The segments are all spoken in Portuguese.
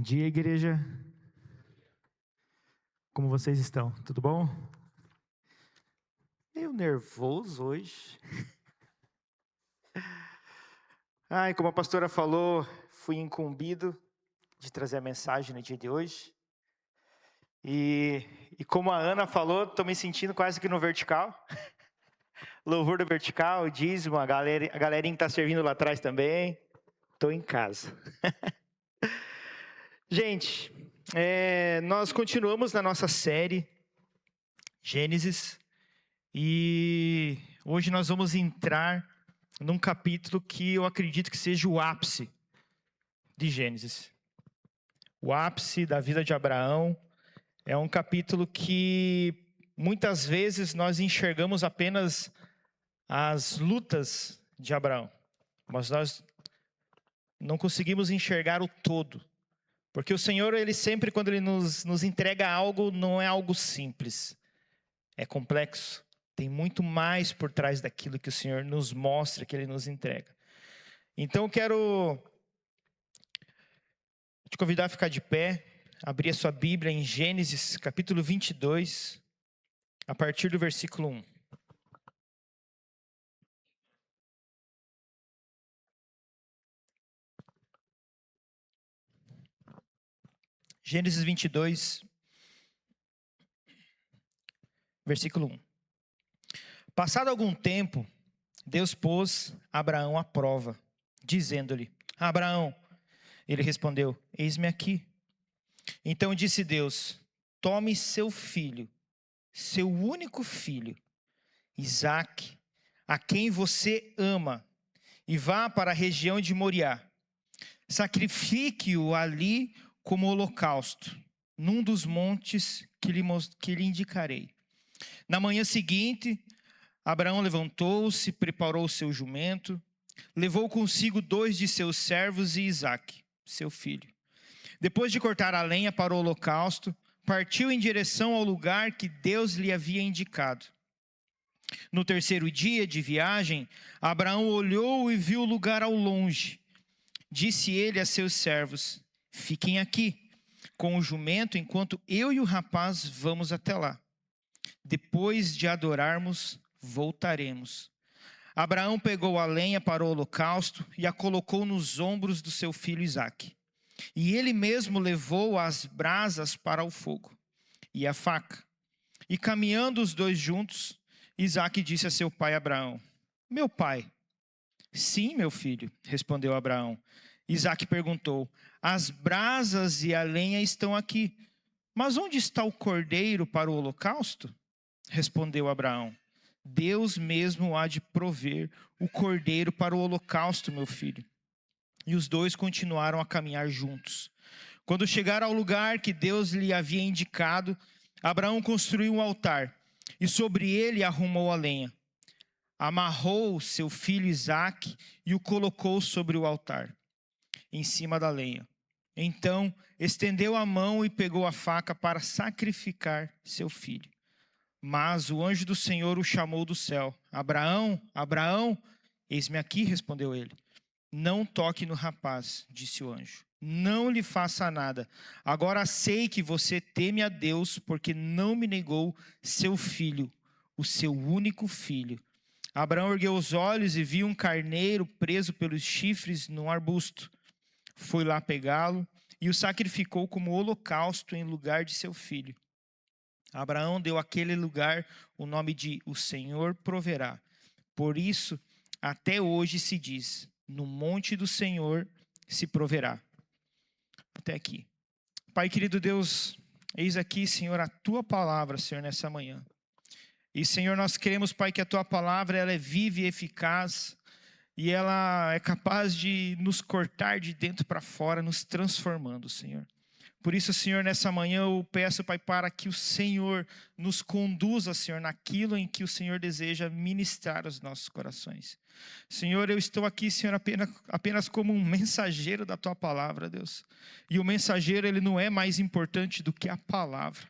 Bom dia, igreja. Como vocês estão? Tudo bom? Meio nervoso hoje. Como a pastora falou, fui incumbido de trazer a mensagem no dia de hoje. E como a Ana falou, estou me sentindo quase que no vertical. Louvor do vertical, dízimo, a galerinha que está servindo lá atrás também. Estou em casa. Gente, nós continuamos na nossa série Gênesis. E hoje nós vamos entrar num capítulo que eu acredito que seja o ápice de Gênesis. O ápice da vida de Abraão. É um capítulo que muitas vezes nós enxergamos apenas as lutas de Abraão, mas nós não conseguimos enxergar o todo. Porque o Senhor, Ele sempre, quando Ele nos entrega algo, não é algo simples. É complexo. Tem muito mais por trás daquilo que o Senhor nos mostra, que Ele nos entrega. Então eu quero te convidar a ficar de pé, abrir a sua Bíblia em Gênesis capítulo 22, a partir do versículo 1. Gênesis 22, versículo 1. Passado algum tempo, Deus pôs Abraão à prova, dizendo-lhe: Abraão. Ele respondeu: Eis-me aqui. Então disse Deus: Tome seu filho, seu único filho, Isaque, a quem você ama, e vá para a região de Moriá. Sacrifique-o ali como holocausto, num dos montes que lhe indicarei. Na manhã seguinte, Abraão levantou-se, preparou o seu jumento, levou consigo 2 de seus servos e Isaque, seu filho. Depois de cortar a lenha para o holocausto, partiu em direção ao lugar que Deus lhe havia indicado. No terceiro dia de viagem, Abraão olhou e viu o lugar ao longe. Disse ele a seus servos: Fiquem aqui com o jumento enquanto eu e o rapaz vamos até lá. Depois de adorarmos, voltaremos. Abraão pegou a lenha para o holocausto e a colocou nos ombros do seu filho Isaque. E ele mesmo levou as brasas para o fogo e a faca. E caminhando os dois juntos, Isaque disse a seu pai Abraão: Meu pai. Sim, meu filho, respondeu Abraão. Isaque perguntou: As brasas e a lenha estão aqui, mas onde está o cordeiro para o holocausto? Respondeu Abraão: Deus mesmo há de prover o cordeiro para o holocausto, meu filho. E os dois continuaram a caminhar juntos. Quando chegaram ao lugar que Deus lhe havia indicado, Abraão construiu um altar e sobre ele arrumou a lenha. Amarrou seu filho Isaque e o colocou sobre o altar, em cima da lenha. Então estendeu a mão e pegou a faca para sacrificar seu filho. Mas o anjo do Senhor o chamou do céu: Abraão, Abraão. Eis-me aqui, respondeu ele. Não toque no rapaz, disse o anjo. Não lhe faça nada. Agora sei que você teme a Deus, porque não me negou seu filho, o seu único filho. Abraão ergueu os olhos e viu um carneiro preso pelos chifres num arbusto. Foi lá pegá-lo e o sacrificou como holocausto em lugar de seu filho. Abraão deu àquele lugar o nome de O Senhor Proverá. Por isso, até hoje se diz: No monte do Senhor se proverá. Até aqui. Pai querido Deus, eis aqui, Senhor, a Tua palavra, Senhor, nessa manhã. E, Senhor, nós queremos, Pai, que a Tua palavra ela é viva e eficaz, e ela é capaz de nos cortar de dentro para fora, nos transformando, Senhor. Por isso, Senhor, nessa manhã eu peço, Pai, para que o Senhor nos conduza, Senhor, naquilo em que o Senhor deseja ministrar aos nossos corações. Senhor, eu estou aqui, Senhor, apenas como um mensageiro da Tua palavra, Deus. E o mensageiro, ele não é mais importante do que a palavra.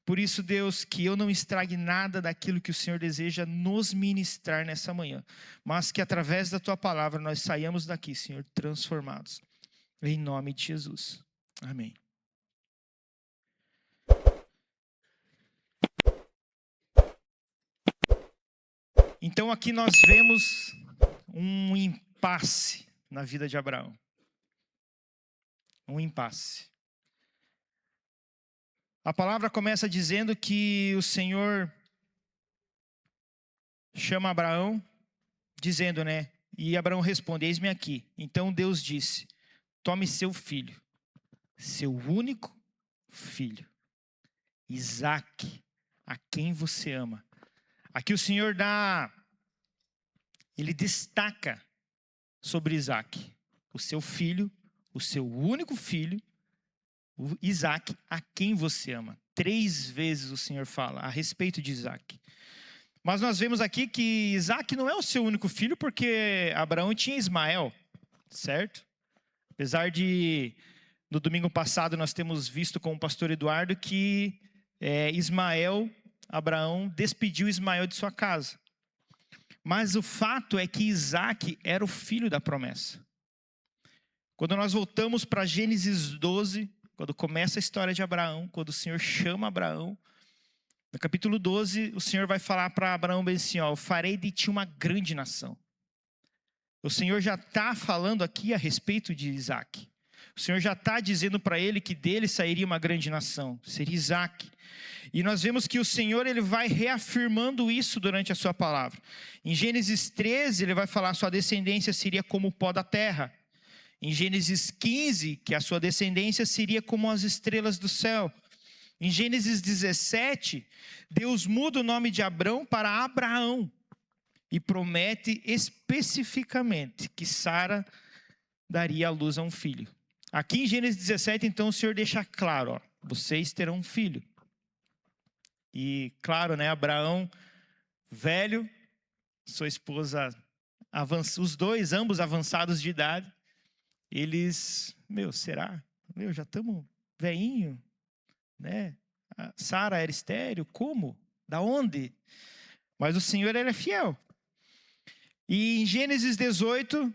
Por isso, Deus, que eu não estrague nada daquilo que o Senhor deseja nos ministrar nessa manhã, mas que através da Tua palavra nós saiamos daqui, Senhor, transformados. Em nome de Jesus. Amém. Então aqui nós vemos um impasse na vida de Abraão. Um impasse. A palavra começa dizendo que o Senhor chama Abraão, dizendo, né? E Abraão responde, eis-me aqui. Então Deus disse, tome seu filho, seu único filho, Isaque, a quem você ama. Aqui o Senhor ele destaca sobre Isaque, o seu filho, o seu único filho, o Isaque, a quem você ama. 3 vezes o Senhor fala a respeito de Isaque. Mas nós vemos aqui que Isaque não é o seu único filho, porque Abraão tinha Ismael, certo? Apesar de, no domingo passado, nós temos visto com o pastor Eduardo que Abraão despediu Ismael de sua casa. Mas o fato é que Isaque era o filho da promessa. Quando nós voltamos para Gênesis 12, quando começa a história de Abraão, quando o Senhor chama Abraão, no capítulo 12, o Senhor vai falar para Abraão bem assim, ó, farei de ti uma grande nação. O Senhor já está falando aqui a respeito de Isaque. O Senhor já está dizendo para ele que dele sairia uma grande nação, seria Isaque. E nós vemos que o Senhor ele vai reafirmando isso durante a sua palavra. Em Gênesis 13, ele vai falar sua descendência seria como o pó da terra. Em Gênesis 15, que a sua descendência seria como as estrelas do céu. Em Gênesis 17, Deus muda o nome de Abrão para Abraão e promete especificamente que Sara daria à luz a um filho. Aqui em Gênesis 17, então, o Senhor deixa claro, ó, vocês terão um filho. E claro, né, Abraão, velho, sua esposa, os dois, ambos avançados de idade, eles, será? Já estamos velhinho, né? A Sara era estéril, como? Da onde? Mas o Senhor, ele é fiel. E em Gênesis 18,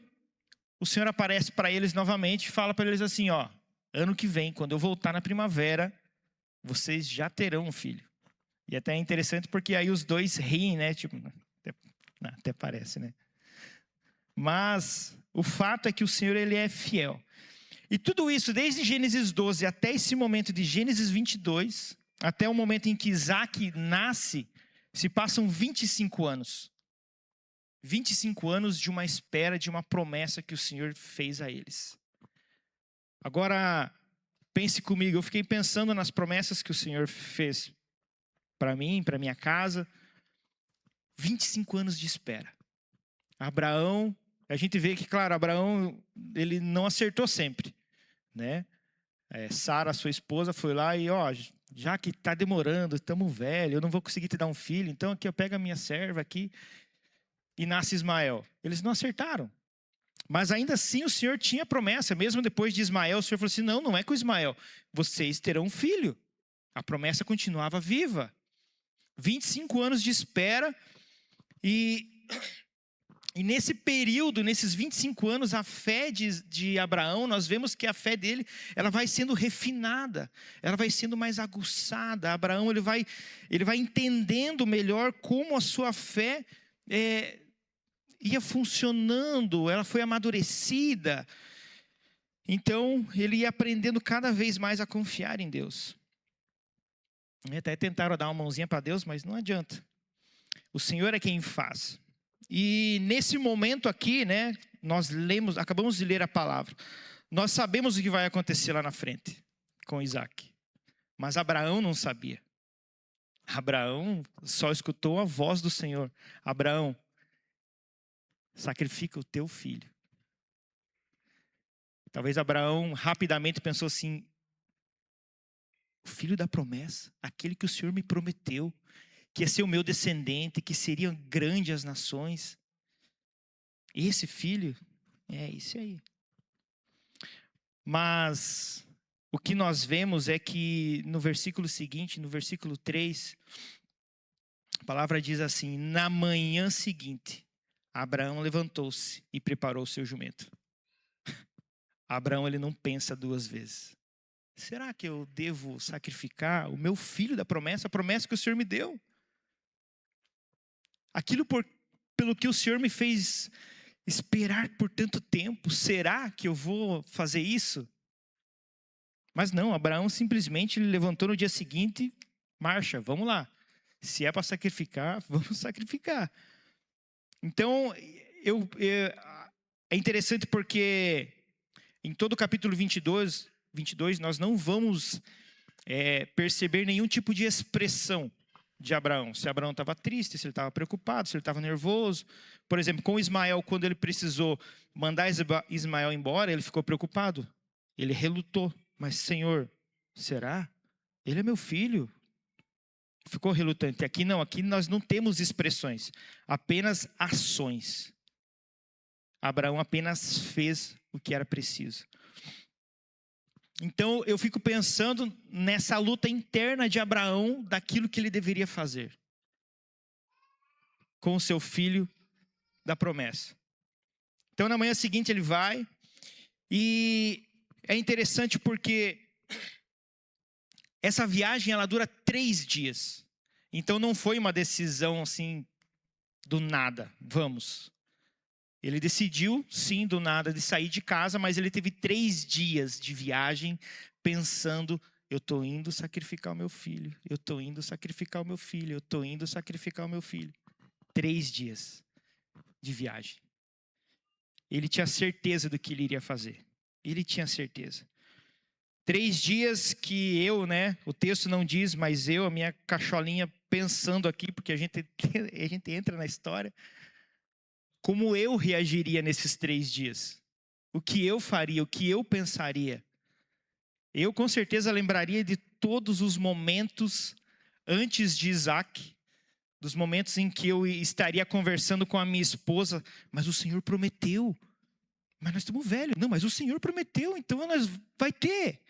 o Senhor aparece para eles novamente e fala para eles assim, ó, ano que vem, quando eu voltar na primavera, vocês já terão um filho. E até é interessante porque aí os dois riem, né? Tipo, até parece, né? Mas o fato é que o Senhor, ele é fiel. E tudo isso, desde Gênesis 12 até esse momento de Gênesis 22, até o momento em que Isaque nasce, se passam 25 anos. 25 anos de uma espera, de uma promessa que o Senhor fez a eles. Agora, pense comigo, eu fiquei pensando nas promessas que o Senhor fez para mim, para minha casa. 25 anos de espera. Abraão, a gente vê que, claro, Abraão, ele não acertou sempre, né? Sara, sua esposa, foi lá e, ó, já que está demorando, estamos velhos, eu não vou conseguir te dar um filho, então aqui eu pego a minha serva aqui e nasce Ismael. Eles não acertaram. Mas ainda assim o Senhor tinha promessa, mesmo depois de Ismael, o Senhor falou assim, não é com Ismael, vocês terão um filho. A promessa continuava viva. 25 anos de espera e nesse período, nesses 25 anos, a fé de Abraão, nós vemos que a fé dele, ela vai sendo refinada, ela vai sendo mais aguçada. Abraão, ele vai entendendo melhor como a sua fé ia funcionando, ela foi amadurecida. Então, ele ia aprendendo cada vez mais a confiar em Deus. Até tentaram dar uma mãozinha para Deus, mas não adianta. O Senhor é quem faz. E nesse momento aqui, né, acabamos de ler a palavra. Nós sabemos o que vai acontecer lá na frente com Isaque. Mas Abraão não sabia. Abraão só escutou a voz do Senhor. Abraão, sacrifica o teu filho. Talvez Abraão rapidamente pensou assim, o filho da promessa, aquele que o Senhor me prometeu, que ia ser o meu descendente, que seriam grandes as nações. Esse filho, esse aí. Mas o que nós vemos é que no versículo seguinte, no versículo 3, a palavra diz assim, na manhã seguinte, Abraão levantou-se e preparou o seu jumento. Abraão, ele não pensa 2 vezes. será que eu devo sacrificar o meu filho da promessa, a promessa que o Senhor me deu? Aquilo pelo que o Senhor me fez esperar por tanto tempo, será que eu vou fazer isso? Mas não, Abraão simplesmente levantou no dia seguinte, marcha, vamos lá. Se é para sacrificar, vamos sacrificar. Então, é interessante porque em todo o capítulo 22 nós não vamos perceber nenhum tipo de expressão de Abraão. Se Abraão estava triste, se ele estava preocupado, se ele estava nervoso. Por exemplo, com Ismael, quando ele precisou mandar Ismael embora, ele ficou preocupado. Ele relutou. Mas, Senhor, será? Ele é meu filho. Ficou relutante. Aqui não, aqui nós não temos expressões, apenas ações. Abraão apenas fez o que era preciso. Então eu fico pensando nessa luta interna de Abraão, daquilo que ele deveria fazer com o seu filho da promessa. Então na manhã seguinte ele vai, e é interessante porque essa viagem ela dura 3 dias. Então não foi uma decisão assim do nada, vamos. Ele decidiu, sim, do nada, de sair de casa, mas ele teve 3 dias de viagem pensando, eu estou indo sacrificar o meu filho, eu estou indo sacrificar o meu filho, eu estou indo sacrificar o meu filho. 3 dias de viagem. Ele tinha certeza do que ele iria fazer. Ele tinha certeza. 3 dias que o texto não diz, mas a minha cacholinha pensando aqui, porque a gente entra na história. Como eu reagiria nesses 3 dias? O que eu faria? O que eu pensaria? Eu com certeza lembraria de todos os momentos antes de Isaac, dos momentos em que eu estaria conversando com a minha esposa, mas o Senhor prometeu, mas nós estamos velhos. Não, mas o Senhor prometeu, então nós vai ter.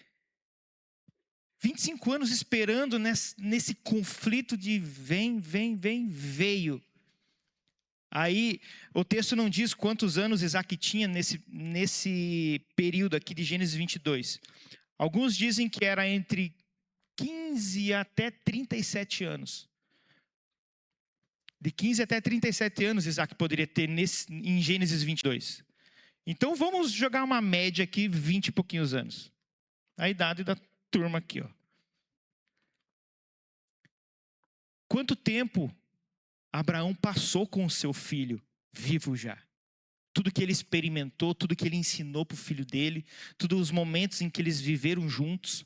25 anos esperando nesse conflito de vem, veio. Aí, o texto não diz quantos anos Isaac tinha nesse período aqui de Gênesis 22. Alguns dizem que era entre 15 até 37 anos. De 15 até 37 anos Isaac poderia ter em Gênesis 22. Então, vamos jogar uma média aqui, 20 e pouquinhos anos. A idade da turma aqui, ó. Quanto tempo Abraão passou com o seu filho vivo já? Tudo que ele experimentou, tudo que ele ensinou para o filho dele, todos os momentos em que eles viveram juntos.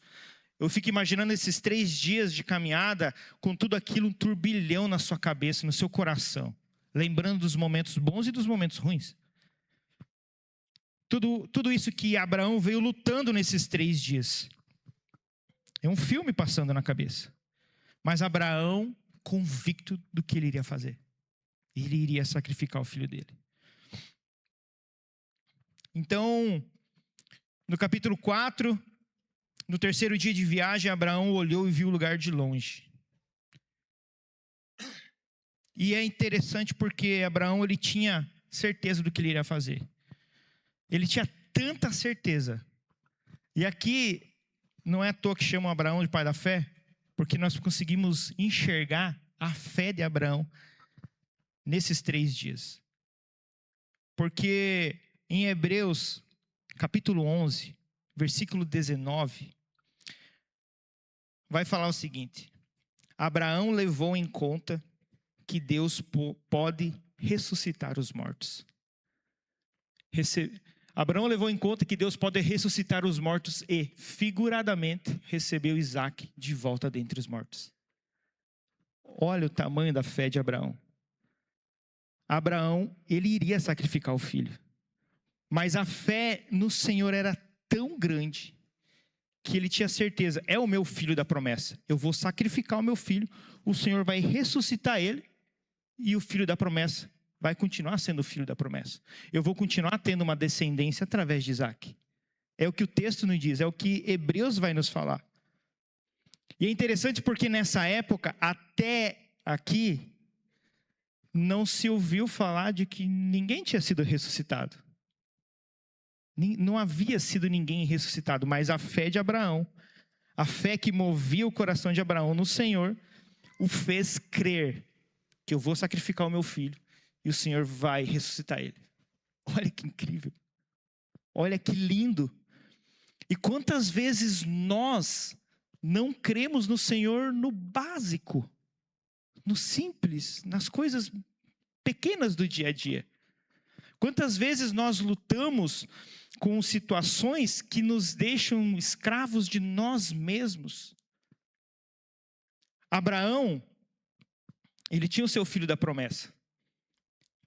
Eu fico imaginando esses 3 dias de caminhada, com tudo aquilo, um turbilhão na sua cabeça, no seu coração. Lembrando dos momentos bons e dos momentos ruins. Tudo isso que Abraão veio lutando nesses 3 dias. É um filme passando na cabeça. Mas Abraão, convicto do que ele iria fazer. Ele iria sacrificar o filho dele. Então, no capítulo 4, no 3º dia de viagem, Abraão olhou e viu o lugar de longe. E é interessante porque Abraão ele tinha certeza do que ele iria fazer. Ele tinha tanta certeza. E aqui, não é à toa que chamam Abraão de pai da fé, porque nós conseguimos enxergar a fé de Abraão nesses 3 dias. Porque em Hebreus, capítulo 11, versículo 19, vai falar o seguinte: Abraão levou em conta que Deus pode ressuscitar os mortos. Abraão levou em conta que Deus pode ressuscitar os mortos e, figuradamente, recebeu Isaac de volta dentre os mortos. Olha o tamanho da fé de Abraão. Abraão, ele iria sacrificar o filho. Mas a fé no Senhor era tão grande que ele tinha certeza, é o meu filho da promessa. Eu vou sacrificar o meu filho, o Senhor vai ressuscitar ele e o filho da promessa vai continuar sendo o filho da promessa. Eu vou continuar tendo uma descendência através de Isaac. É o que o texto nos diz, é o que Hebreus vai nos falar. E é interessante porque nessa época, até aqui, não se ouviu falar de que ninguém tinha sido ressuscitado. Não havia sido ninguém ressuscitado, mas a fé de Abraão A fé que movia o coração de Abraão no Senhor o fez crer que eu vou sacrificar o meu filho e o Senhor vai ressuscitar ele. Olha que incrível. Olha que lindo. E quantas vezes nós não cremos no Senhor no básico, no simples, nas coisas pequenas do dia a dia. Quantas vezes nós lutamos com situações que nos deixam escravos de nós mesmos. Abraão, ele tinha o seu filho da promessa.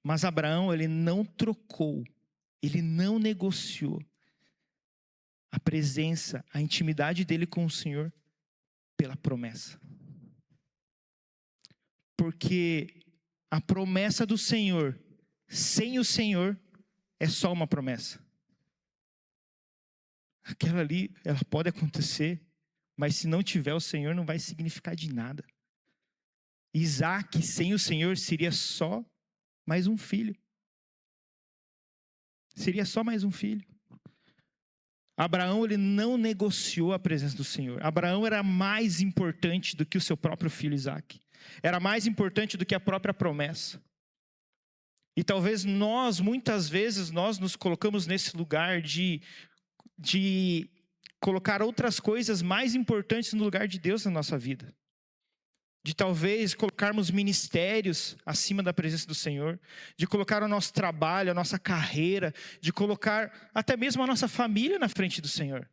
Mas Abraão, ele não trocou, ele não negociou a presença, a intimidade dele com o Senhor pela promessa. Porque a promessa do Senhor, sem o Senhor, é só uma promessa. Aquela ali, ela pode acontecer, mas se não tiver o Senhor, não vai significar de nada. Isaac, sem o Senhor, seria só mais um filho. Seria só mais um filho. Abraão, ele não negociou a presença do Senhor. Abraão era mais importante do que o seu próprio filho Isaac. Era mais importante do que a própria promessa. E talvez nós, muitas vezes, nós nos colocamos nesse lugar de colocar outras coisas mais importantes no lugar de Deus na nossa vida. De talvez colocarmos ministérios acima da presença do Senhor, de colocar o nosso trabalho, a nossa carreira, de colocar até mesmo a nossa família na frente do Senhor.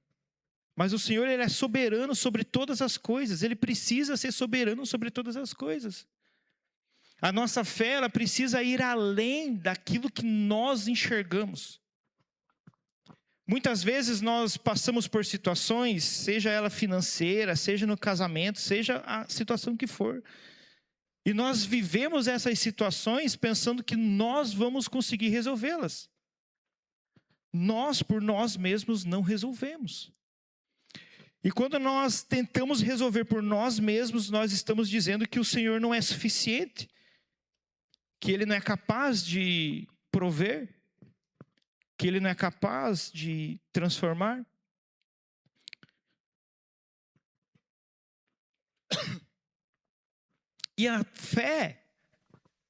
Mas o Senhor, ele é soberano sobre todas as coisas, ele precisa ser soberano sobre todas as coisas. A nossa fé, ela precisa ir além daquilo que nós enxergamos. Muitas vezes nós passamos por situações, seja ela financeira, seja no casamento, seja a situação que for. E nós vivemos essas situações pensando que nós vamos conseguir resolvê-las. Nós, por nós mesmos, não resolvemos. E quando nós tentamos resolver por nós mesmos, nós estamos dizendo que o Senhor não é suficiente, que Ele não é capaz de prover, que Ele não é capaz de transformar. E a fé,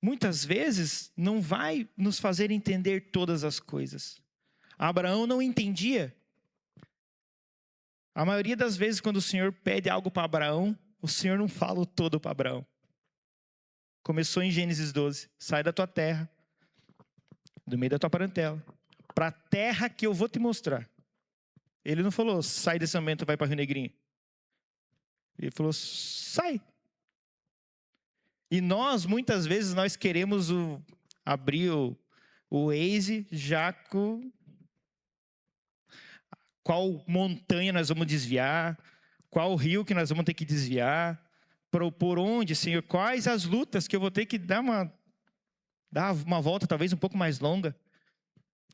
muitas vezes, não vai nos fazer entender todas as coisas. Abraão não entendia. A maioria das vezes, quando o Senhor pede algo para Abraão, o Senhor não fala o todo para Abraão. Começou em Gênesis 12. Sai da tua terra, do meio da tua parentela, para a terra que eu vou te mostrar. Ele não falou, sai desse ambiente e vai para Rio Negrinho. Ele falou, sai. E nós, muitas vezes, nós queremos abrir o Waze já com qual montanha nós vamos desviar, qual rio que nós vamos ter que desviar, por onde, Senhor, quais as lutas que eu vou ter que dar uma volta talvez um pouco mais longa.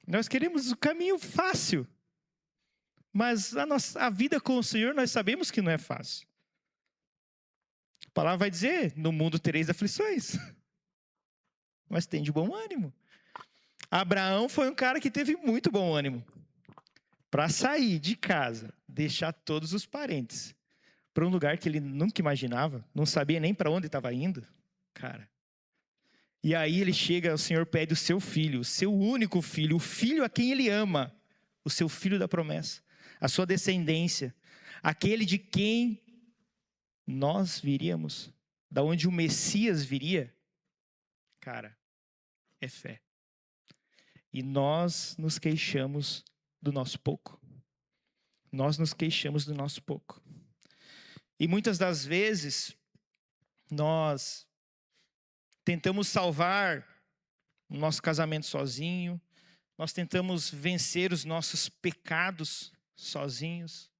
Nós queremos o caminho fácil, mas a vida com o Senhor nós sabemos que não é fácil. A palavra vai dizer, no mundo tereis aflições, mas tem de bom ânimo. Abraão foi um cara que teve muito bom ânimo. Para sair de casa, deixar todos os parentes, para um lugar que ele nunca imaginava, não sabia nem para onde estava indo, cara. E aí ele chega, o Senhor pede o seu filho, o seu único filho, o filho a quem ele ama, o seu filho da promessa, a sua descendência, aquele de quem nós viríamos, da onde o Messias viria. Cara, é fé. E nós nos queixamos do nosso pouco. Nós nos queixamos do nosso pouco. E muitas das vezes, nós tentamos salvar o nosso casamento sozinho, nós tentamos vencer os nossos pecados sozinhos,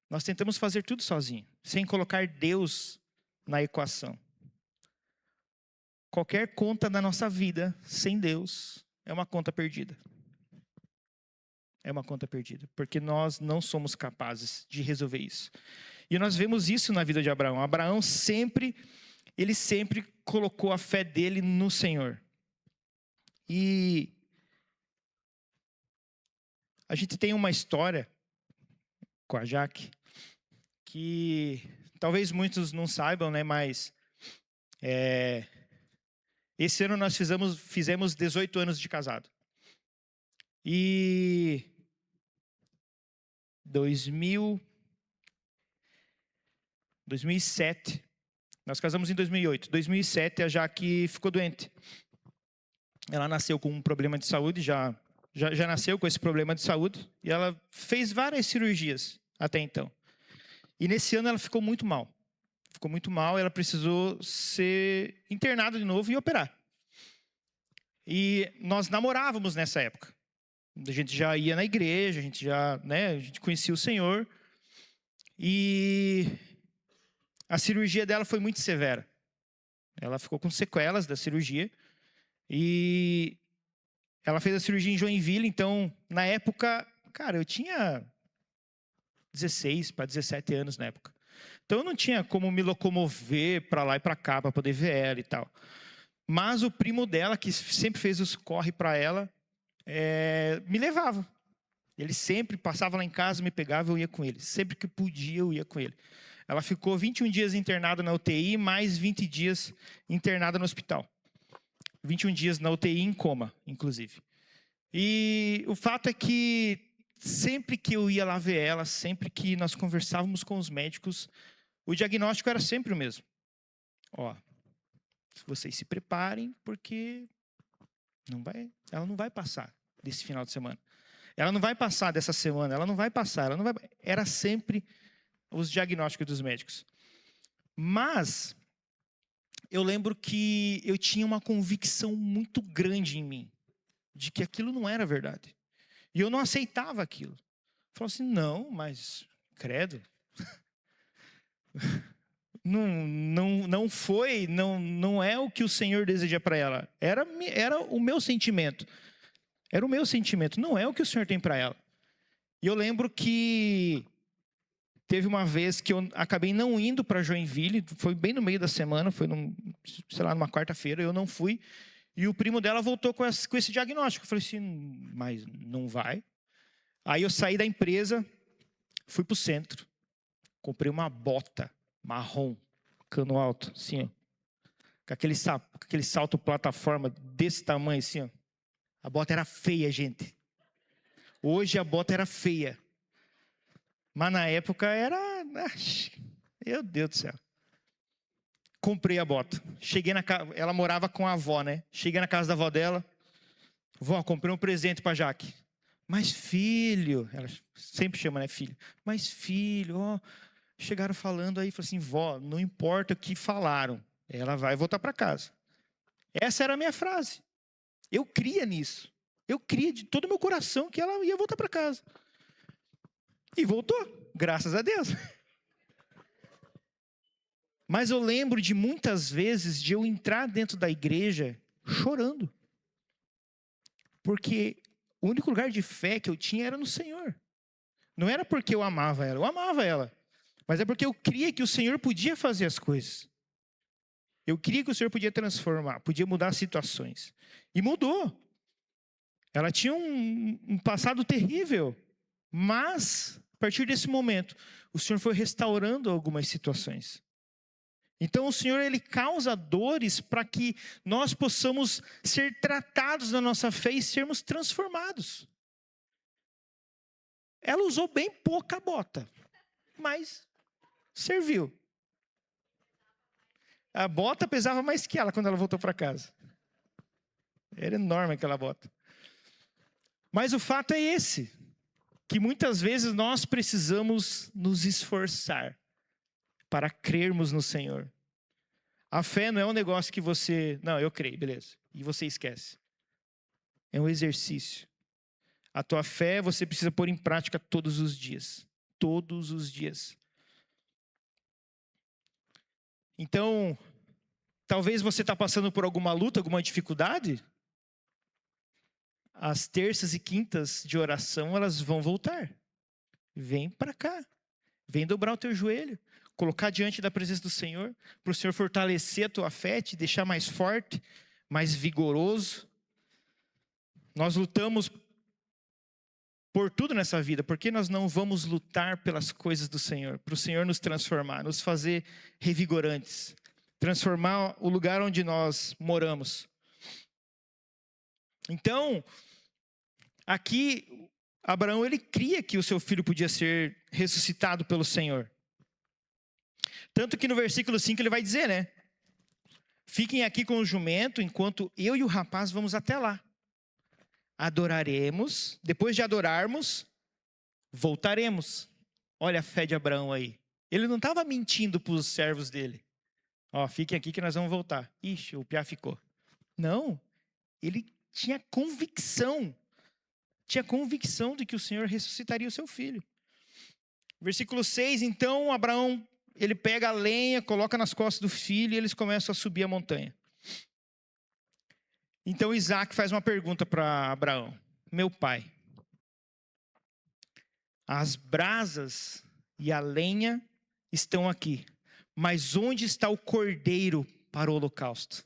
nós tentamos fazer tudo sozinho, sem colocar Deus na equação. Qualquer conta da nossa vida, sem Deus, é uma conta perdida. É uma conta perdida, porque nós não somos capazes de resolver isso. E nós vemos isso na vida de Abraão. Abraão ele sempre colocou a fé dele no Senhor. E a gente tem uma história com a Jaque, que talvez muitos não saibam, né? Mas esse ano nós fizemos 18 anos de casado. E 2007, nós casamos em 2008. 2007 a Jaque ficou doente. Ela nasceu com um problema de saúde, já nasceu com esse problema de saúde, e ela fez várias cirurgias até então. E nesse ano ela ficou muito mal. Ficou muito mal, ela precisou ser internada de novo e operar. E nós namorávamos nessa época. A gente já ia na igreja, a gente conhecia o Senhor. E a cirurgia dela foi muito severa. Ela ficou com sequelas da cirurgia. E ela fez a cirurgia em Joinville, então, na época, cara, eu tinha 16 para 17 anos na época. Então, eu não tinha como me locomover para lá e para cá para poder ver ela e tal. Mas o primo dela, que sempre fez os corre para ela, me levava. Ele sempre passava lá em casa, me pegava, eu ia com ele. Sempre que podia, eu ia com ele. Ela ficou 21 dias internada na UTI, mais 20 dias internada no hospital. 21 dias na UTI em coma, inclusive. E o fato é que sempre que eu ia lá ver ela, sempre que nós conversávamos com os médicos, o diagnóstico era sempre o mesmo. Ó, vocês se preparem, porque ela não vai passar desse final de semana. Ela não vai passar dessa semana, ela não vai passar. Era sempre os diagnósticos dos médicos. Mas eu lembro que eu tinha uma convicção muito grande em mim, de que aquilo não era verdade. E eu não aceitava aquilo. Eu falava assim, não, mas credo. Não foi, não é o que o Senhor deseja para ela. Era o meu sentimento. Era o meu sentimento, não é o que o Senhor tem para ela. E eu lembro que teve uma vez que eu acabei não indo para Joinville, foi bem no meio da semana, foi numa quarta-feira, eu não fui. E o primo dela voltou com esse diagnóstico. Eu falei assim, mas não vai. Aí eu saí da empresa, fui pro centro, comprei uma bota marrom, cano alto, assim, ó, com aquele salto plataforma desse tamanho, assim, ó. A bota era feia, gente. Hoje a bota era feia. Mas na época era... Meu Deus do céu. Comprei a bota. Cheguei na casa... Ela morava com a avó, né? Cheguei na casa da avó dela. Vó, comprei um presente para Jaque. Mas filho... Ela sempre chama, né, filho. Mas filho, ó... Chegaram falando aí, falei assim, vó, não importa o que falaram. Ela vai voltar para casa. Essa era a minha frase. Eu cria nisso. Eu cria de todo o meu coração que ela ia voltar para casa. E voltou, graças a Deus. Mas eu lembro de muitas vezes de eu entrar dentro da igreja chorando. Porque o único lugar de fé que eu tinha era no Senhor. Não era porque eu amava ela. Mas é porque eu cria que o Senhor podia fazer as coisas. Eu cria que o Senhor podia transformar, podia mudar as situações. E mudou. Ela tinha um passado terrível. Mas, a partir desse momento, o Senhor foi restaurando algumas situações. Então, o Senhor, Ele causa dores para que nós possamos ser tratados na nossa fé e sermos transformados. Ela usou bem pouca bota, mas serviu. A bota pesava mais que ela quando ela voltou para casa. Era enorme aquela bota. Mas o fato é esse, que muitas vezes nós precisamos nos esforçar para crermos no Senhor. A fé não é um negócio que você... Não, eu creio, beleza. E você esquece. É um exercício. A tua fé você precisa pôr em prática todos os dias. Todos os dias. Então, talvez você está passando por alguma luta, alguma dificuldade. As terças e quintas de oração, elas vão voltar. Vem para cá. Vem dobrar o teu joelho. Colocar diante da presença do Senhor. Para o Senhor fortalecer a tua fé, te deixar mais forte, mais vigoroso. Nós lutamos por tudo nessa vida, por que nós não vamos lutar pelas coisas do Senhor? Para o Senhor nos transformar, nos fazer revigorantes, transformar o lugar onde nós moramos. Então, aqui, Abraão, ele cria que o seu filho podia ser ressuscitado pelo Senhor. Tanto que no versículo 5 ele vai dizer, né? Fiquem aqui com o jumento, enquanto eu e o rapaz vamos até lá. Adoraremos, depois de adorarmos, voltaremos. Olha a fé de Abraão aí. Ele não estava mentindo para os servos dele. Ó, fiquem aqui que nós vamos voltar. Ixi, o piá ficou. Não, ele tinha convicção de que o Senhor ressuscitaria o seu filho. Versículo 6, então Abraão, ele pega a lenha, coloca nas costas do filho e eles começam a subir a montanha. Então Isaac faz uma pergunta para Abraão: meu pai, as brasas e a lenha estão aqui, mas onde está o cordeiro para o holocausto?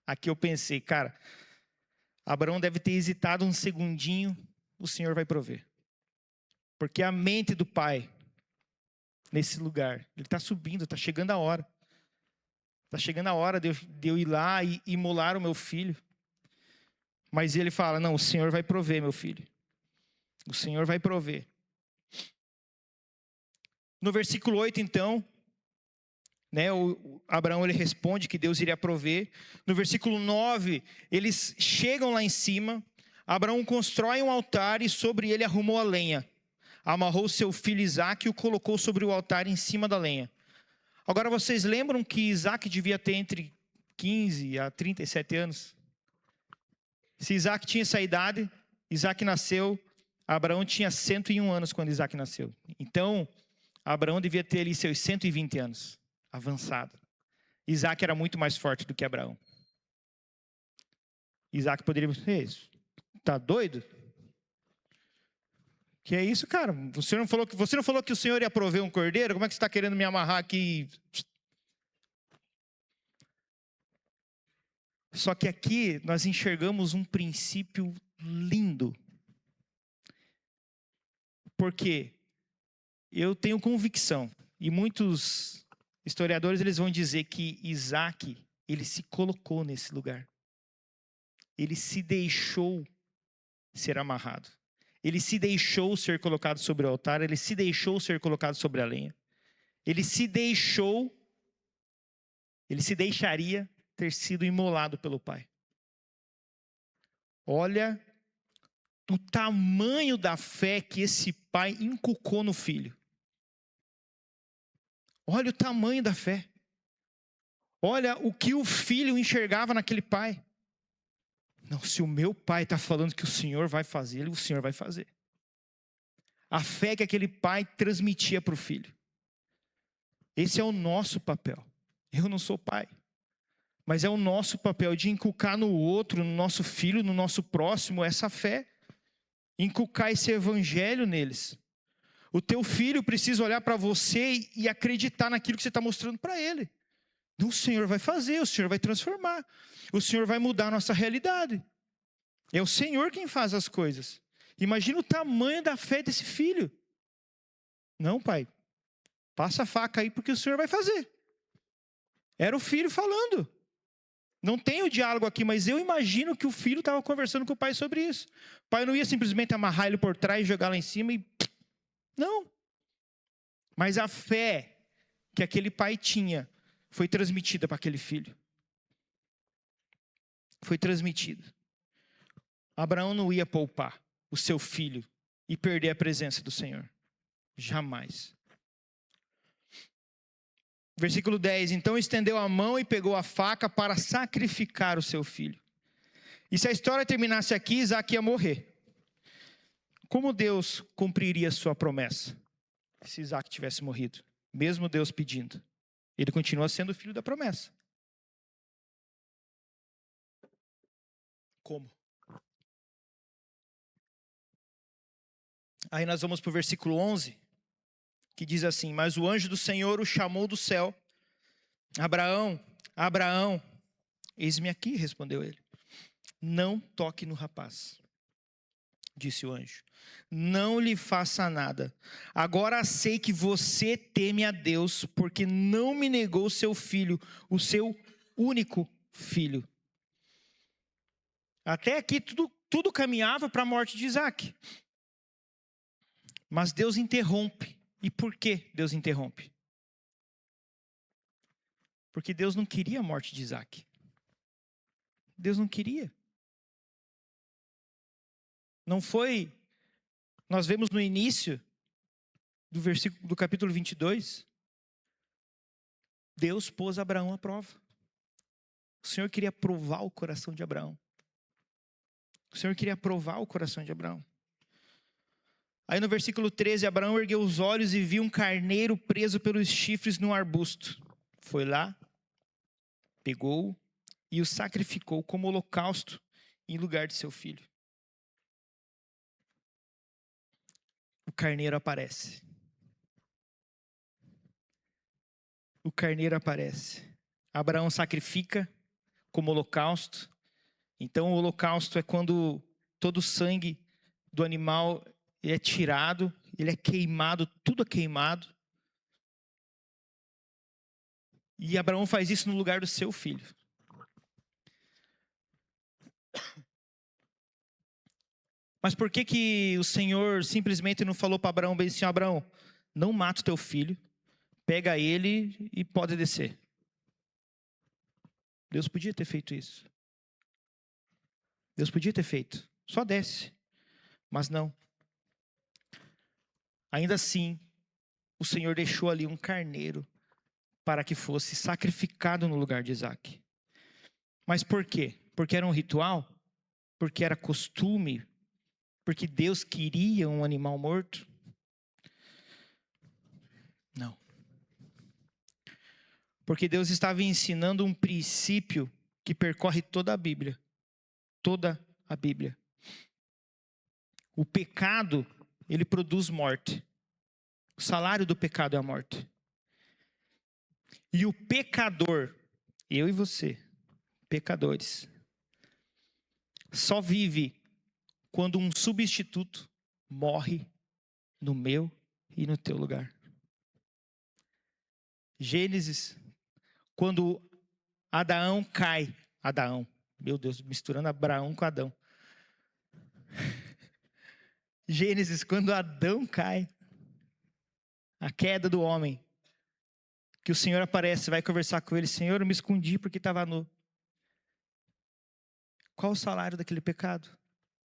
Aqui eu pensei, cara, Abraão deve ter hesitado um segundinho, o Senhor vai prover. Porque a mente do pai, nesse lugar, ele está subindo, está chegando a hora. Está chegando a hora de eu ir lá e imolar o meu filho. Mas ele fala, não, o Senhor vai prover, meu filho. O Senhor vai prover. No versículo 8, então, né, o Abraão ele responde que Deus iria prover. No versículo 9, eles chegam lá em cima. Abraão constrói um altar e sobre ele arrumou a lenha. Amarrou seu filho Isaque e o colocou sobre o altar em cima da lenha. Agora vocês lembram que Isaque devia ter entre 15 a 37 anos? Se Isaque tinha essa idade, Isaque nasceu, Abraão tinha 101 anos quando Isaque nasceu. Então, Abraão devia ter ali seus 120 anos, avançado. Isaque era muito mais forte do que Abraão. Isaque poderia dizer, tá doido? Que é isso, cara? Você não falou que o Senhor ia prover um cordeiro? Como é que você está querendo me amarrar aqui? Só que aqui nós enxergamos um princípio lindo. Porque eu tenho convicção, e muitos historiadores eles vão dizer que Isaque, ele se colocou nesse lugar. Ele se deixou ser amarrado. Ele se deixou ser colocado sobre o altar, ele se deixou ser colocado sobre a lenha. Ele se deixaria ter sido imolado pelo pai. Olha o tamanho da fé que esse pai inculcou no filho. Olha o tamanho da fé. Olha o que o filho enxergava naquele pai. Não, se o meu pai está falando que o Senhor vai fazer, o Senhor vai fazer. A fé que aquele pai transmitia para o filho. Esse é o nosso papel. Eu não sou pai. Mas é o nosso papel de inculcar no outro, no nosso filho, no nosso próximo, essa fé. Inculcar esse evangelho neles. O teu filho precisa olhar para você e acreditar naquilo que você está mostrando para ele. Então, o Senhor vai fazer, o Senhor vai transformar. O Senhor vai mudar a nossa realidade. É o Senhor quem faz as coisas. Imagina o tamanho da fé desse filho. Não, pai, passa a faca aí porque o Senhor vai fazer. Era o filho falando. Não tem o diálogo aqui, mas eu imagino que o filho estava conversando com o pai sobre isso. O pai não ia simplesmente amarrar ele por trás, jogar lá em cima e... Não. Mas a fé que aquele pai tinha foi transmitida para aquele filho. Foi transmitida. Abraão não ia poupar o seu filho e perder a presença do Senhor. Jamais. Versículo 10. Então estendeu a mão e pegou a faca para sacrificar o seu filho. E se a história terminasse aqui, Isaque ia morrer. Como Deus cumpriria a sua promessa? Se Isaque tivesse morrido, mesmo Deus pedindo. Ele continua sendo filho da promessa. Como? Aí nós vamos para o versículo 11, que diz assim: mas o anjo do Senhor o chamou do céu. Abraão, Abraão. Eis-me aqui, respondeu ele. Não toque no rapaz. disse o anjo. Não lhe faça nada. Agora sei que você teme a Deus, porque não me negou seu filho, o seu único filho. Até aqui tudo caminhava para a morte de Isaac. Mas Deus interrompe. E por que Deus interrompe? Porque Deus não queria a morte de Isaac. Deus não queria. Não foi... Nós vemos no início do capítulo 22, Deus pôs Abraão à prova. O Senhor queria provar o coração de Abraão. O Senhor queria provar o coração de Abraão. Aí no versículo 13, Abraão ergueu os olhos e viu um carneiro preso pelos chifres num arbusto. Foi lá, pegou e o sacrificou como holocausto em lugar de seu filho. O carneiro aparece. O carneiro aparece. Abraão sacrifica como holocausto. Então o holocausto é quando todo o sangue do animal é tirado, ele é queimado, tudo é queimado. E Abraão faz isso no lugar do seu filho. Mas por que o Senhor simplesmente não falou para Abraão bem assim: Abraão, não mata o teu filho, pega ele e pode descer? Deus podia ter feito isso. Deus podia ter feito. Só desce. Mas não. Ainda assim, o Senhor deixou ali um carneiro para que fosse sacrificado no lugar de Isaac. Mas por quê? Porque era um ritual? Porque era costume? Porque Deus queria um animal morto? Não. Porque Deus estava ensinando um princípio que percorre toda a Bíblia. Toda a Bíblia. O pecado, ele produz morte. O salário do pecado é a morte. E o pecador, eu e você, pecadores, só vive quando um substituto morre no meu e no teu lugar. Gênesis, quando Adão cai. Adão, meu Deus, misturando Abraão com Adão. Gênesis, quando Adão cai, a queda do homem, que o Senhor aparece, vai conversar com ele: Senhor, eu me escondi porque estava nu. Qual o salário daquele pecado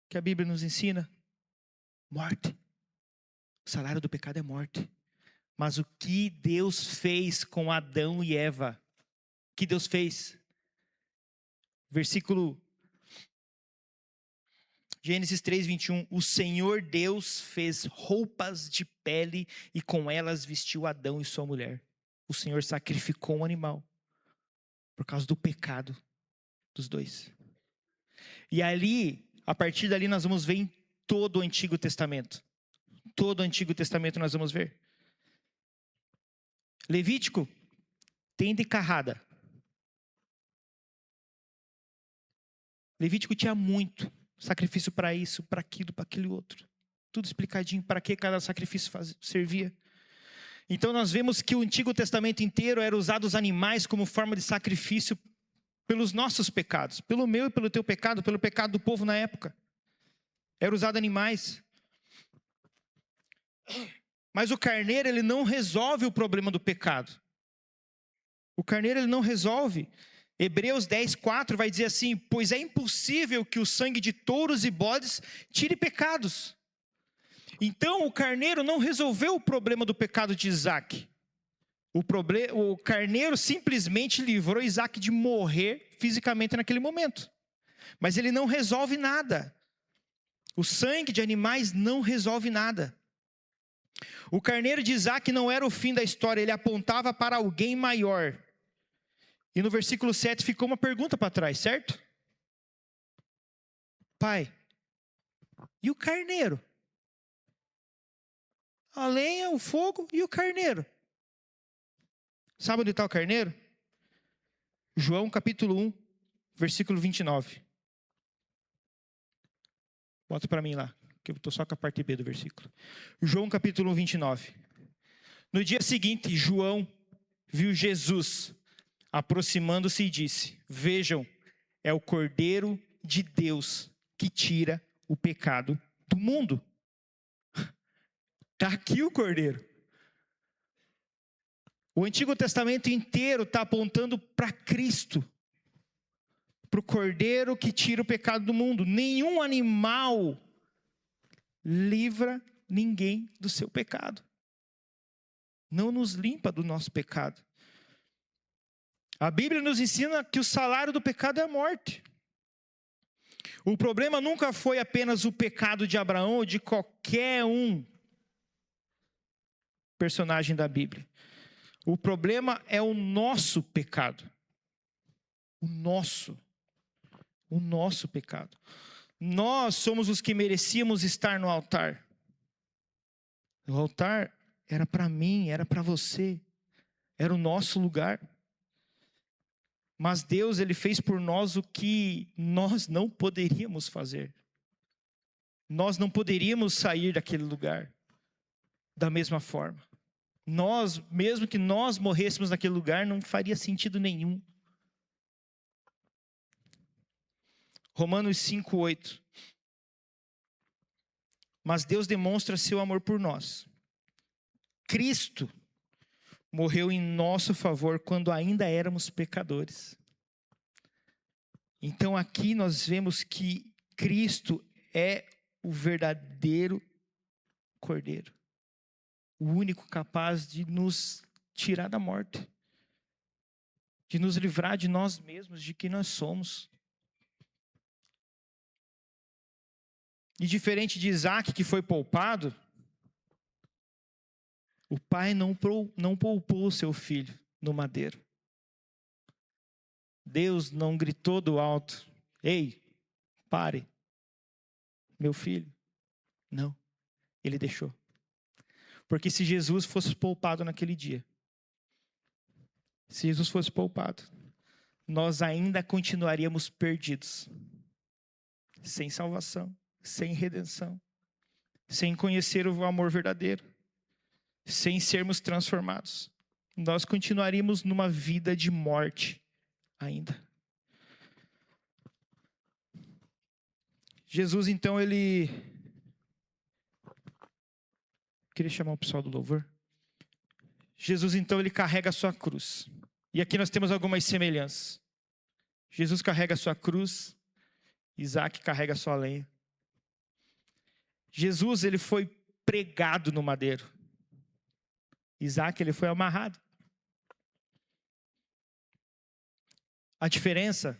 que a Bíblia nos ensina? Morte. O salário do pecado é morte. Mas o que Deus fez com Adão e Eva? O que Deus fez? Versículo Gênesis 3:21. O Senhor Deus fez roupas de pele e com elas vestiu Adão e sua mulher. O Senhor sacrificou um animal por causa do pecado dos dois. E ali, a partir dali, nós vamos ver em todo o Antigo Testamento. Todo o Antigo Testamento nós vamos ver. Levítico, tenda e carrada. Levítico tinha muito sacrifício para isso, para aquilo, para aquele outro. Tudo explicadinho, para que cada sacrifício servia. Então nós vemos que o Antigo Testamento inteiro era usado os animais como forma de sacrifício pelos nossos pecados, pelo meu e pelo teu pecado, pelo pecado do povo na época. Era usado animais. Mas o carneiro, ele não resolve o problema do pecado. O carneiro, ele não resolve. Hebreus 10:4 vai dizer assim: pois é impossível que o sangue de touros e bodes tire pecados. Então o carneiro não resolveu o problema do pecado de Isaac. O carneiro simplesmente livrou Isaac de morrer fisicamente naquele momento. Mas ele não resolve nada. O sangue de animais não resolve nada. O carneiro de Isaac não era o fim da história, ele apontava para alguém maior. E no versículo 7 ficou uma pergunta para trás, certo? Pai, e o carneiro? A lenha, o fogo e o carneiro. Sabe onde está o carneiro? João capítulo 1, versículo 29. Bota para mim lá. que eu estou só com a parte B do versículo. João capítulo 29. No dia seguinte, João viu Jesus aproximando-se e disse: vejam, é o Cordeiro de Deus que tira o pecado do mundo. Está aqui o Cordeiro. O Antigo Testamento inteiro está apontando para Cristo, para o Cordeiro que tira o pecado do mundo. Nenhum animal livra ninguém do seu pecado. Não nos limpa do nosso pecado. A Bíblia nos ensina que o salário do pecado é a morte. O problema nunca foi apenas o pecado de Abraão ou de qualquer um personagem da Bíblia. O problema é o nosso pecado. O nosso pecado. Nós somos os que merecíamos estar no altar. O altar era para mim, era para você. Era o nosso lugar. Mas Deus, Ele fez por nós o que nós não poderíamos fazer. Nós não poderíamos sair daquele lugar da mesma forma. Nós, mesmo que nós morrêssemos naquele lugar, não faria sentido nenhum. Romanos 5:8. Mas Deus demonstra seu amor por nós. Cristo morreu em nosso favor quando ainda éramos pecadores. Então aqui nós vemos que Cristo é o verdadeiro Cordeiro. O único capaz de nos tirar da morte. De nos livrar de nós mesmos, de quem nós somos. E diferente de Isaac, que foi poupado, o pai não poupou o seu filho no madeiro. Deus não gritou do alto: ei, pare, meu filho. Não, Ele deixou. Porque se Jesus fosse poupado naquele dia, se Jesus fosse poupado, nós ainda continuaríamos perdidos. Sem salvação, sem redenção, sem conhecer o amor verdadeiro. Sem sermos transformados, nós continuaríamos numa vida de morte ainda. Jesus, então, ele... Queria chamar o pessoal do louvor. Jesus, então, ele carrega a sua cruz. E aqui nós temos algumas semelhanças. Jesus carrega a sua cruz, Isaac carrega a sua lenha. Jesus, ele foi pregado no madeiro. Isaac, ele foi amarrado. A diferença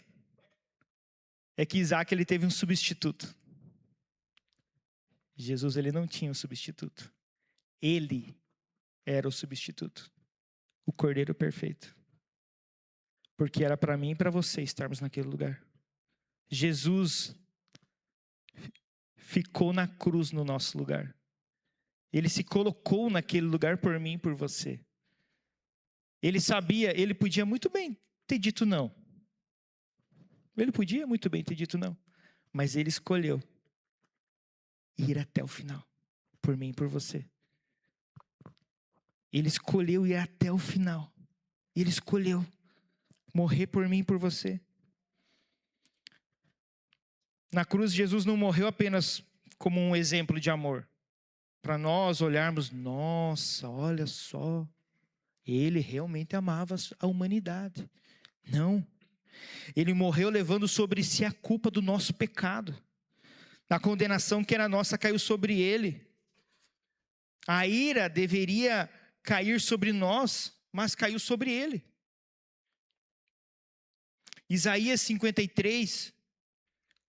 é que Isaac, ele teve um substituto. Jesus, ele não tinha um substituto. Ele era o substituto. O Cordeiro perfeito. Porque era para mim e para você estarmos naquele lugar. Jesus ficou na cruz no nosso lugar. Ele se colocou naquele lugar por mim e por você. Ele sabia, ele podia muito bem ter dito não. Ele podia muito bem ter dito não. Mas ele escolheu ir até o final. Por mim e por você. Ele escolheu ir até o final. Ele escolheu morrer por mim e por você. Na cruz, Jesus não morreu apenas como um exemplo de amor. Para nós olharmos, nossa, olha só, ele realmente amava a humanidade. Não, ele morreu levando sobre si a culpa do nosso pecado. A condenação que era nossa caiu sobre ele. A ira deveria cair sobre nós, mas caiu sobre ele. Isaías 53,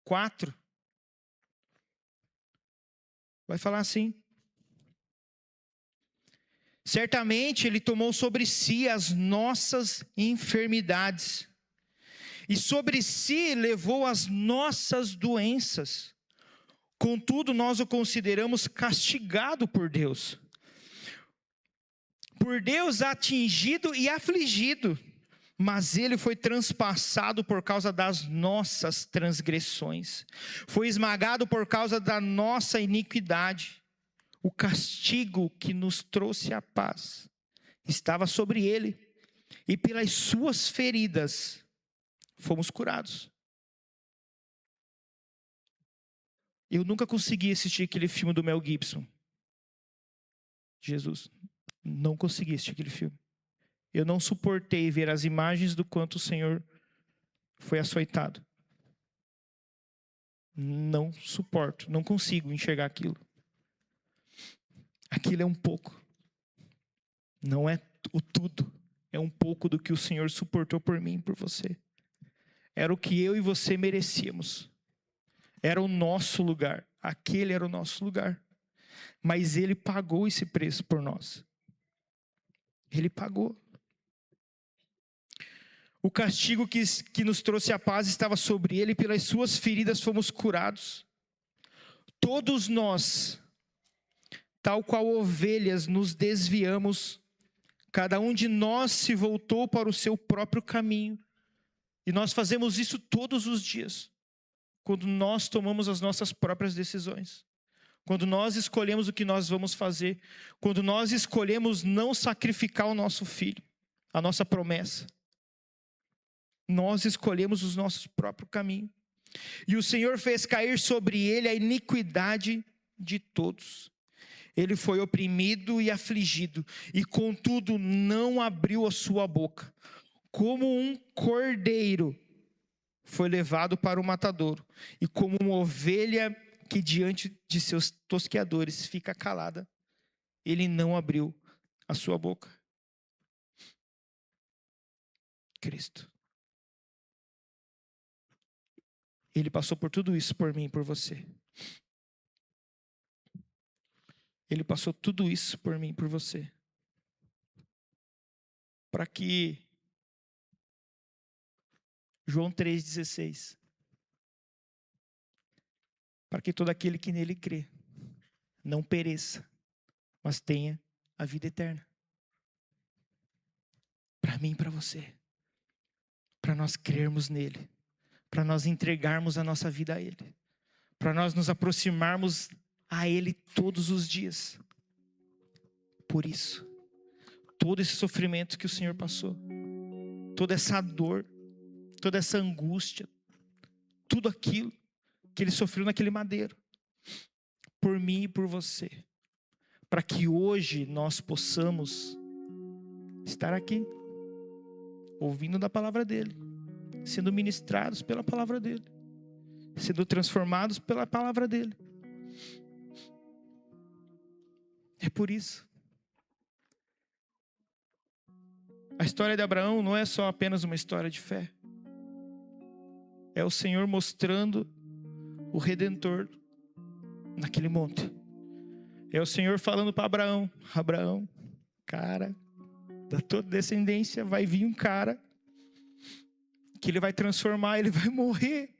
4, vai falar assim: certamente ele tomou sobre si as nossas enfermidades, e sobre si levou as nossas doenças. Contudo, nós o consideramos castigado por Deus atingido e afligido. Mas ele foi transpassado por causa das nossas transgressões, foi esmagado por causa da nossa iniquidade. O castigo que nos trouxe a paz estava sobre ele, e pelas suas feridas fomos curados. Eu nunca consegui assistir aquele filme do Mel Gibson, Jesus. Não consegui assistir aquele filme. Eu não suportei ver as imagens do quanto o Senhor foi açoitado. Não suporto, não consigo enxergar aquilo. Aquilo é um pouco. Não é o tudo. É um pouco do que o Senhor suportou por mim e por você. Era o que eu e você merecíamos. Era o nosso lugar. Aquele era o nosso lugar. Mas Ele pagou esse preço por nós. Ele pagou. O castigo que nos trouxe a paz estava sobre Ele, e pelas suas feridas fomos curados. Todos nós, tal qual ovelhas, nos desviamos. Cada um de nós se voltou para o seu próprio caminho. E nós fazemos isso todos os dias. Quando nós tomamos as nossas próprias decisões. Quando nós escolhemos o que nós vamos fazer. Quando nós escolhemos não sacrificar o nosso filho. A nossa promessa. Nós escolhemos o nosso próprio caminho. E o Senhor fez cair sobre ele a iniquidade de todos. Ele foi oprimido e afligido, e contudo não abriu a sua boca. Como um cordeiro foi levado para o matadouro, e como uma ovelha que diante de seus tosqueadores fica calada, ele não abriu a sua boca. Cristo. Ele passou por tudo isso por mim e por você. Ele passou tudo isso por mim e por você. Para que João 3,16. Para que todo aquele que nele crê não pereça, mas tenha a vida eterna. Para mim e para você. Para nós crermos nele. Para nós entregarmos a nossa vida a ele. Para nós nos aproximarmos a ele todos os dias. Por isso, todo esse sofrimento que o Senhor passou, toda essa dor, toda essa angústia, tudo aquilo que ele sofreu naquele madeiro, por mim e por você, para que hoje nós possamos estar aqui, ouvindo da palavra dele, sendo ministrados pela palavra dele, sendo transformados pela palavra dele. É por isso. A história de Abraão não é só apenas uma história de fé. É o Senhor mostrando o Redentor naquele monte. É o Senhor falando para Abraão: Abraão, cara, da tua descendência vai vir um cara que ele vai transformar, ele vai morrer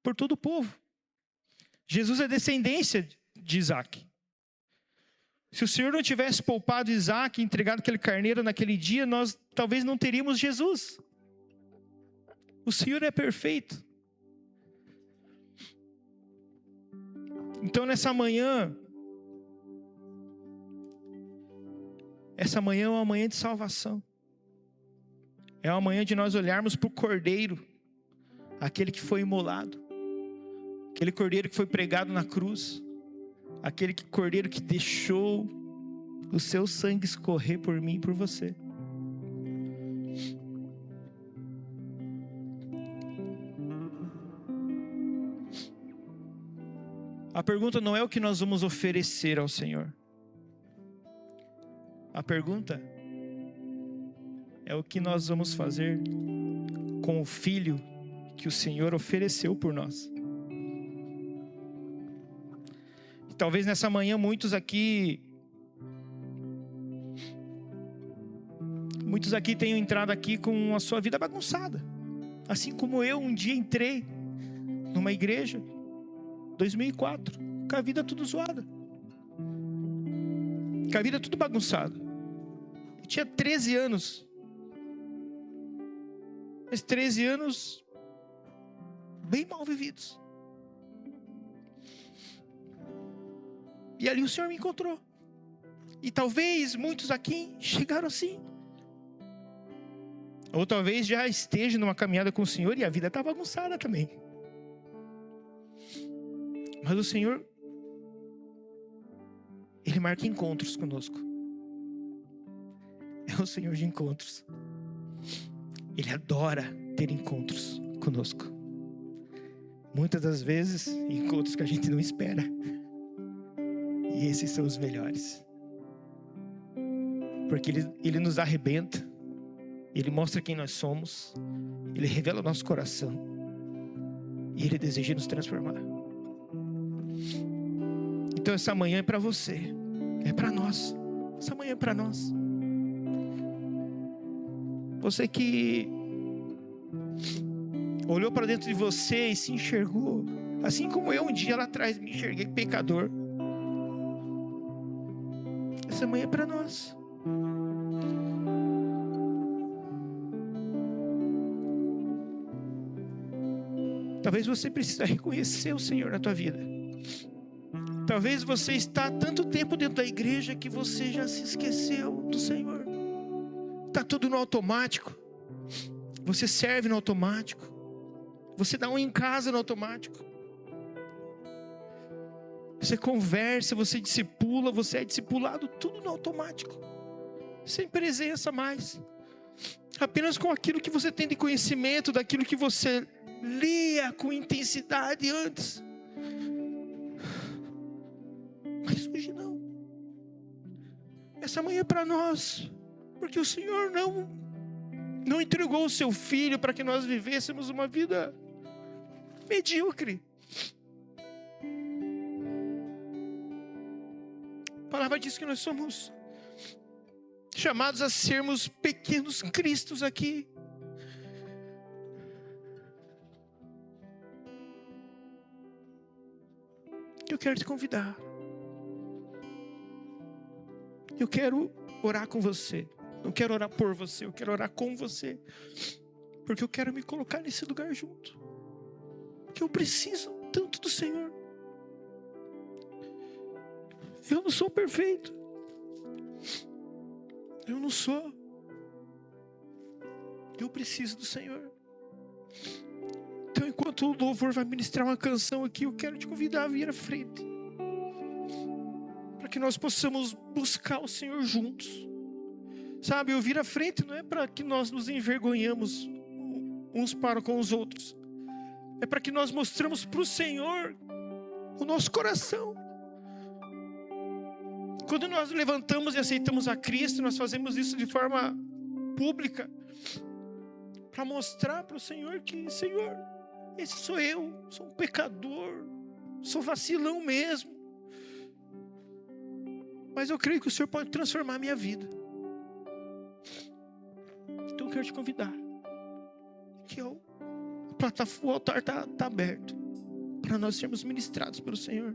por todo o povo. Jesus é descendência de Isaac. Se o Senhor não tivesse poupado Isaac e entregado aquele carneiro naquele dia, nós talvez não teríamos Jesus. O Senhor é perfeito. Então nessa manhã, essa manhã é uma manhã de salvação. É uma manhã de nós olharmos para o Cordeiro, aquele que foi imolado, aquele Cordeiro que foi pregado na cruz, aquele Cordeiro que deixou o seu sangue escorrer por mim e por você. A pergunta não é o que nós vamos oferecer ao Senhor. A pergunta é o que nós vamos fazer com o Filho que o Senhor ofereceu por nós. E talvez nessa manhã muitos aqui tenham entrado aqui com a sua vida bagunçada. Assim como eu um dia entrei numa igreja, 2004, com a vida tudo zoada. Com a vida tudo bagunçada. Eu tinha 13 anos. Mas 13 anos bem mal vividos. E ali o Senhor me encontrou. E talvez muitos aqui chegaram assim. Ou talvez já esteja numa caminhada com o Senhor e a vida está bagunçada também. Mas o Senhor, Ele marca encontros conosco. É o Senhor de encontros. Ele adora ter encontros conosco. Muitas das vezes, encontros que a gente não espera. E esses são os melhores. Porque Ele nos arrebenta. Ele mostra quem nós somos. Ele revela o nosso coração. E Ele deseja nos transformar. Então essa manhã é para você. É para nós. Essa manhã é para nós. Você que olhou para dentro de você e se enxergou, assim como eu um dia lá atrás me enxerguei pecador. Essa manhã é para nós. Talvez você precise reconhecer o Senhor na tua vida. Talvez você está há tanto tempo dentro da igreja que você já se esqueceu do Senhor. Está tudo no automático. Você serve no automático. Você dá um em casa no automático. Você conversa, você discipula, você é discipulado, tudo no automático. Sem presença mais. Apenas com aquilo que você tem de conhecimento, daquilo que você lia com intensidade antes. Mas hoje não. Essa manhã é para nós. Porque o Senhor não entregou o seu Filho para que nós vivêssemos uma vida medíocre. A palavra diz que nós somos chamados a sermos pequenos cristos aqui. Eu quero te convidar. Eu quero orar com você. Não quero orar por você, eu quero orar com você. Porque eu quero me colocar nesse lugar junto. Porque eu preciso tanto do Senhor. Eu não sou perfeito. Eu não sou. Eu preciso do Senhor. Então, enquanto o louvor vai ministrar uma canção aqui, eu quero te convidar a vir à frente. Para que nós possamos buscar o Senhor juntos. Sabe, eu vir à frente não é para que nós nos envergonhamos uns para com os outros. É para que nós mostramos para o Senhor o nosso coração. Quando nós levantamos e aceitamos a Cristo, nós fazemos isso de forma pública. Para mostrar para o Senhor que, Senhor, esse sou eu, sou um pecador, sou vacilão mesmo. Mas eu creio que o Senhor pode transformar a minha vida. Então eu quero te convidar. Que o altar está aberto para nós sermos ministrados pelo Senhor.